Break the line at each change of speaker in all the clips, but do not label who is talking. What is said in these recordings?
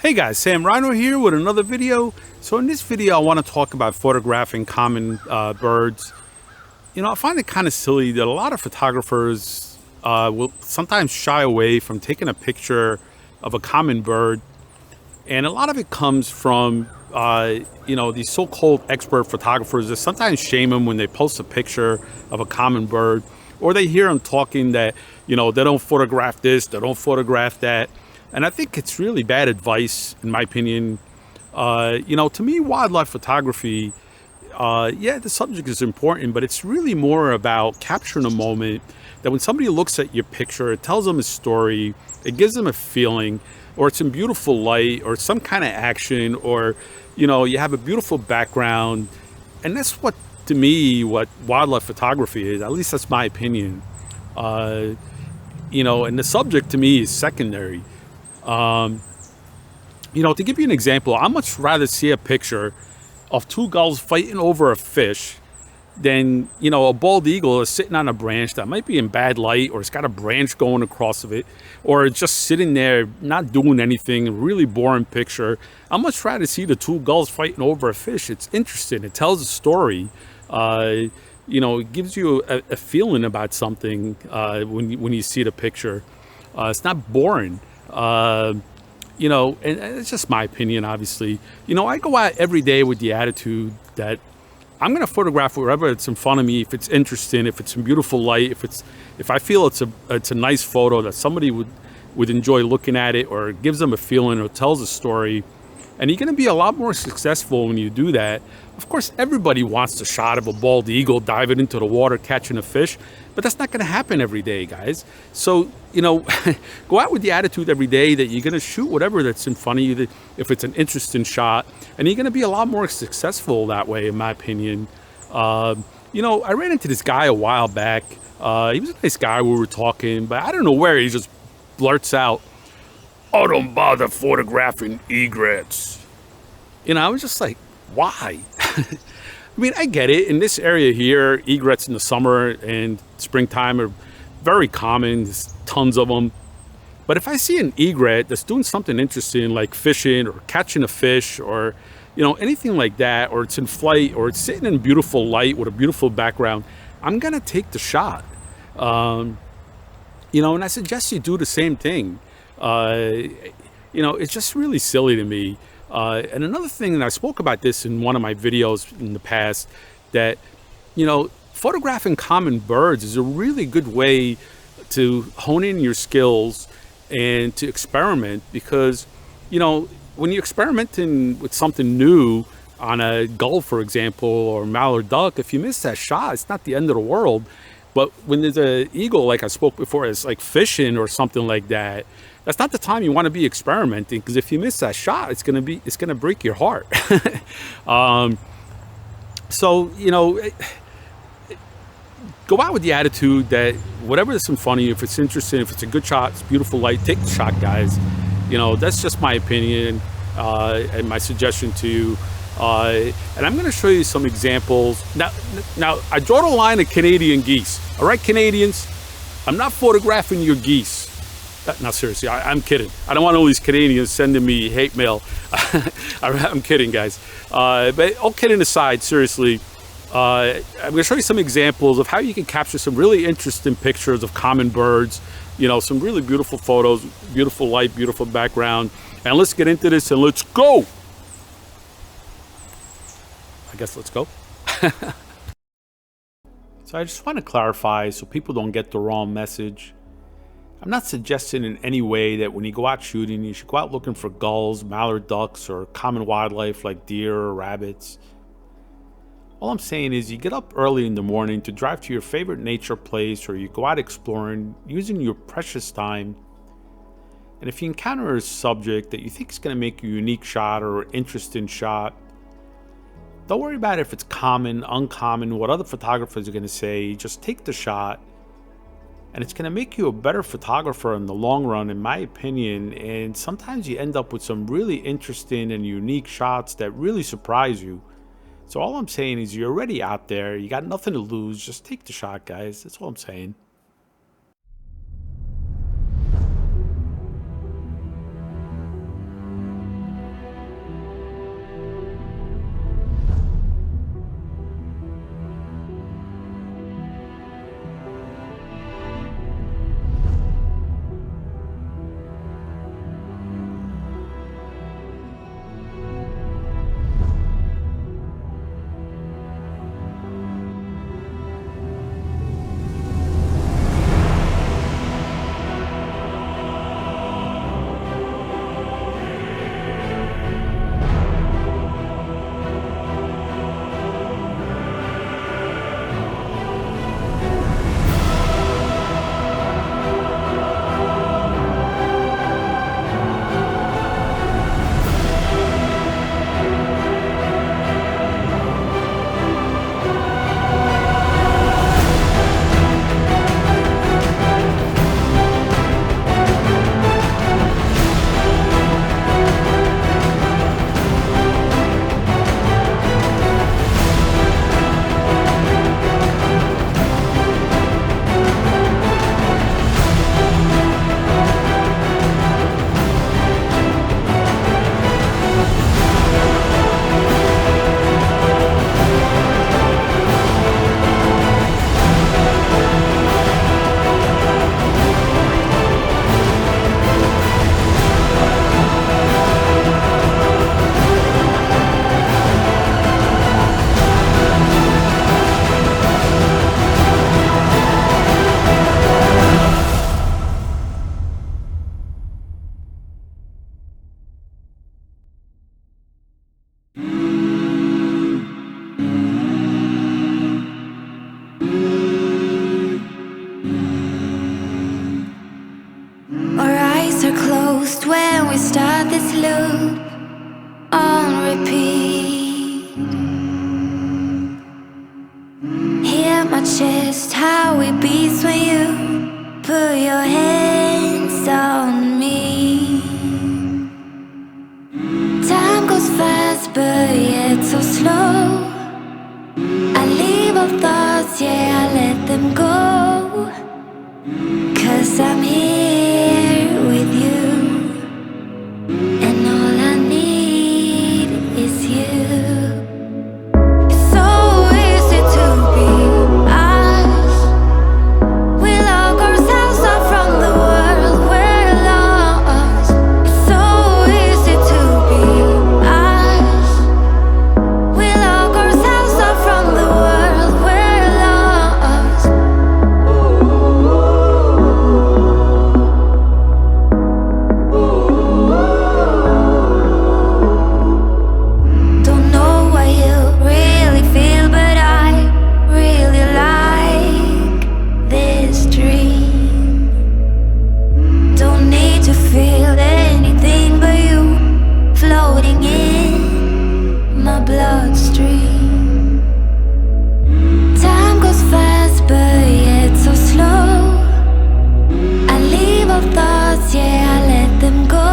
Hey guys, Sam Rhino here with another video. So in this video I want to talk about photographing common birds. I find it kind of silly that a lot of photographers will sometimes shy away from taking a picture of a common bird. And a lot of it comes from, these so-called expert photographers that sometimes shame them when they post a picture of a common bird. Or they hear them talking that, they don't photograph this, they don't photograph that. And I think it's really bad advice, in my opinion. To me, wildlife photography, the subject is important, but it's really more about capturing a moment that when somebody looks at your picture, it tells them a story, it gives them a feeling, or it's in beautiful light, or some kind of action, or, you have a beautiful background. And that's what, to me, what wildlife photography is. At least that's my opinion. And the subject to me is secondary. To give you an example, I'd much rather see a picture of two gulls fighting over a fish than, a bald eagle is sitting on a branch that might be in bad light, or it's got a branch going across of it, or it's just sitting there not doing anything, a really boring picture. I'd much rather see the two gulls fighting over a fish. It's interesting. It tells a story. It gives you a feeling about something when you see the picture. It's not boring. And it's just my opinion, obviously. I go out every day with the attitude that I'm going to photograph wherever it's in front of me, if it's interesting, if it's in beautiful light, if I feel it's a nice photo that somebody would enjoy looking at it, or it gives them a feeling or tells a story. And you're going to be a lot more successful when you do that. Of course, everybody wants the shot of a bald eagle diving into the water catching a fish, but that's not going to happen every day, guys. So, go out with the attitude every day that you're going to shoot whatever that's in front of you, if it's an interesting shot, and you're going to be a lot more successful that way, in my opinion. I ran into this guy a while back. He was a nice guy. We were talking, but I don't know where he just blurts out, "Oh, don't bother photographing egrets." I was just like, why? I mean, I get it. In this area here, egrets in the summer and springtime are very common. There's tons of them. But if I see an egret that's doing something interesting, like fishing or catching a fish, or, anything like that, or it's in flight, or it's sitting in beautiful light with a beautiful background, I'm going to take the shot. And I suggest you do the same thing. It's just really silly to me. And another thing, and I spoke about this in one of my videos in the past, that, photographing common birds is a really good way to hone in your skills and to experiment, because, when you're experimenting with something new on a gull, for example, or mallard duck, if you miss that shot, it's not the end of the world. But when there's an eagle, like I spoke before, it's like fishing or something like that, that's not the time you want to be experimenting, because if you miss that shot, it's gonna break your heart. Go out with the attitude that whatever is in front of you, if it's interesting, if it's a good shot, it's beautiful light, take the shot, guys. That's just my opinion and my suggestion to you. And I'm going to show you some examples. Now, I draw the line of Canadian geese. All right, Canadians, I'm not photographing your geese. No, seriously, I'm kidding. I don't want all these Canadians sending me hate mail. I'm kidding, guys. But all kidding aside, seriously, I'm going to show you some examples of how you can capture some really interesting pictures of common birds. Some really beautiful photos, beautiful light, beautiful background. And let's get into this and let's go. I guess let's go. So I just want to clarify so people don't get the wrong message. I'm not suggesting in any way that when you go out shooting, you should go out looking for gulls, mallard ducks, or common wildlife like deer or rabbits. All I'm saying is you get up early in the morning to drive to your favorite nature place, or you go out exploring using your precious time. And if you encounter a subject that you think is going to make you a unique shot or an interesting shot, don't worry about if it's common, uncommon, what other photographers are going to say. Just take the shot. And it's going to make you a better photographer in the long run, in my opinion. And sometimes you end up with some really interesting and unique shots that really surprise you. So all I'm saying is you're already out there. You got nothing to lose. Just take the shot, guys. That's all I'm saying.
we start this loop on repeat. Hear my chest, how it beats when you put your hands on me. Time goes fast, but yet so slow. I leave all thoughts, yeah, I let them go. 'Cause I'm here with you, and all I need is you. It's so easy to be us. We lock ourselves up from the world we're lost. It's so easy to be us. We lock ourselves up from the world we're lost. Don't know what you really feel, but I really like this dream. Don't need to feel anything but you floating in my bloodstream. Time goes fast, but yet so slow. I leave all thoughts, yeah, I let them go.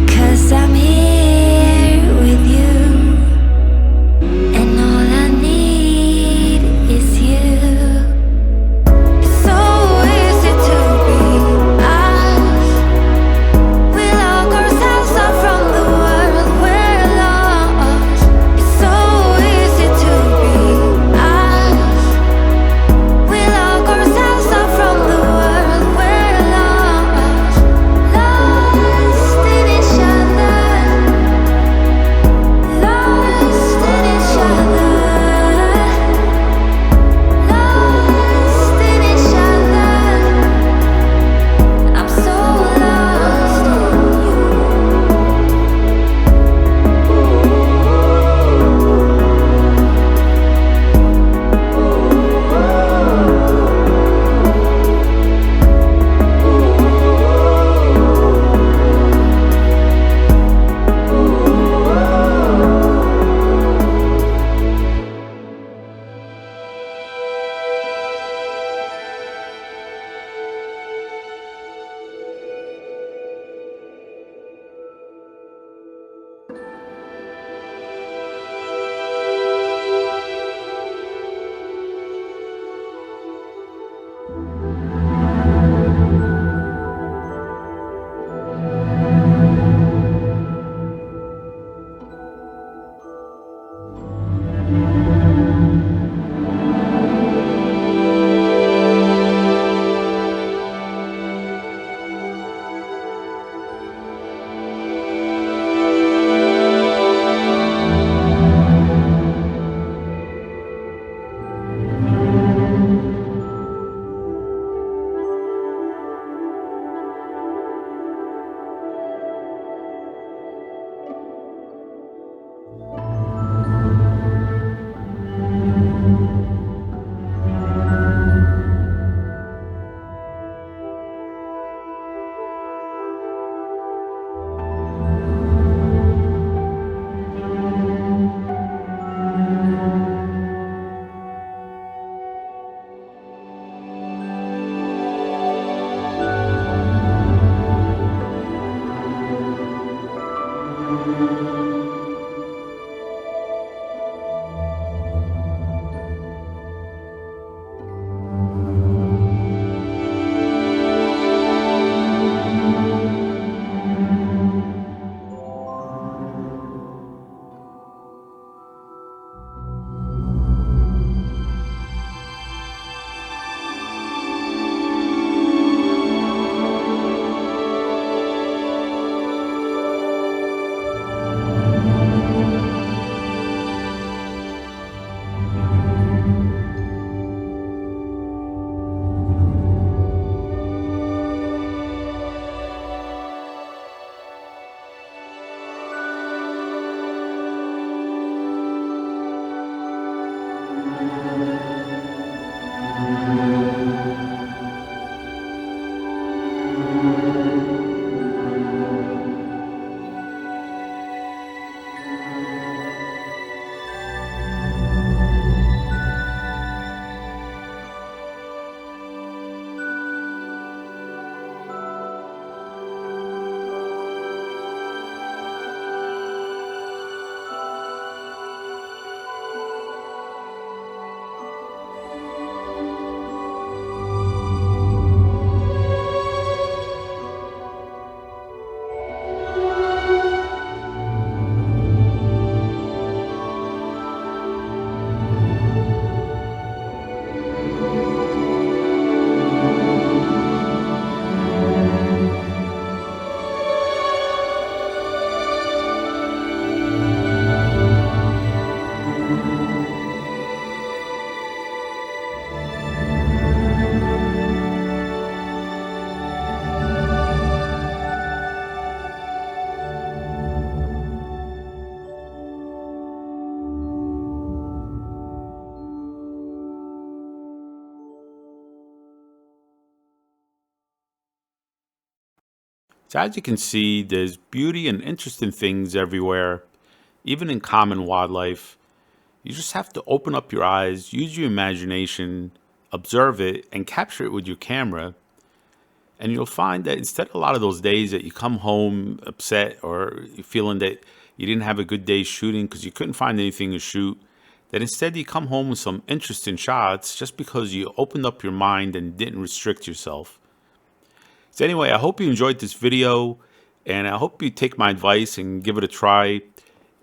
'Cause I'm here with you, and all I need is you. It's so easy to be us. We lock ourselves up from the world we're lost. It's so easy to be us. We lock ourselves up from the world we're lost. Lost in each other. Lost in each other. Lost in each other. I'm so lost in you.
So as you can see, there's beauty and interesting things everywhere, even in common wildlife. You just have to open up your eyes, use your imagination, observe it, and capture it with your camera. And you'll find that instead of a lot of those days that you come home upset or you're feeling that you didn't have a good day shooting because you couldn't find anything to shoot, that instead you come home with some interesting shots just because you opened up your mind and didn't restrict yourself. So anyway, I hope you enjoyed this video, and I hope you take my advice and give it a try.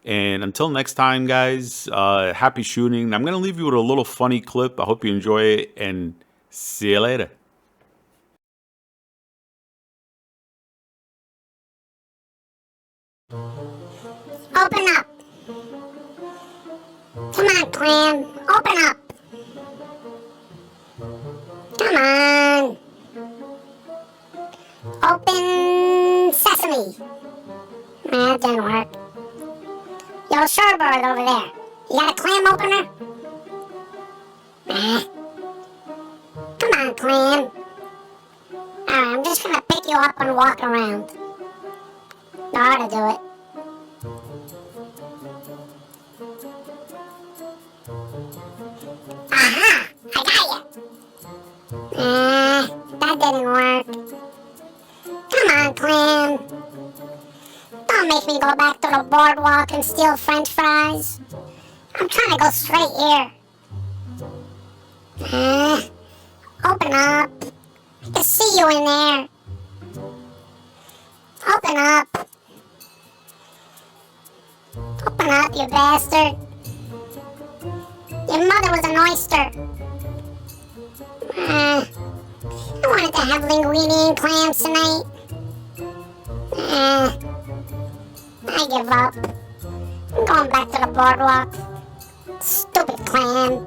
And until next time, guys, happy shooting. I'm going to leave you with a little funny clip. I hope you enjoy it, and see you later.
Open up. Come on, clam. Open up. Come on. Open sesame. Nah, that didn't work. Yo, shorebird over there. You got a clam opener? Nah. Come on, clam. Alright, I'm just gonna pick you up and walk around. Know how to do it. Aha! I got you! That didn't work. Come on, clam. Don't make me go back to the boardwalk and steal French fries. I'm trying to go straight here. Open up. I can see you in there. Open up. Open up, you bastard. Your mother was an oyster. I wanted to have linguine and clams tonight. I give up. I'm going back to the boardwalk. Stupid clam.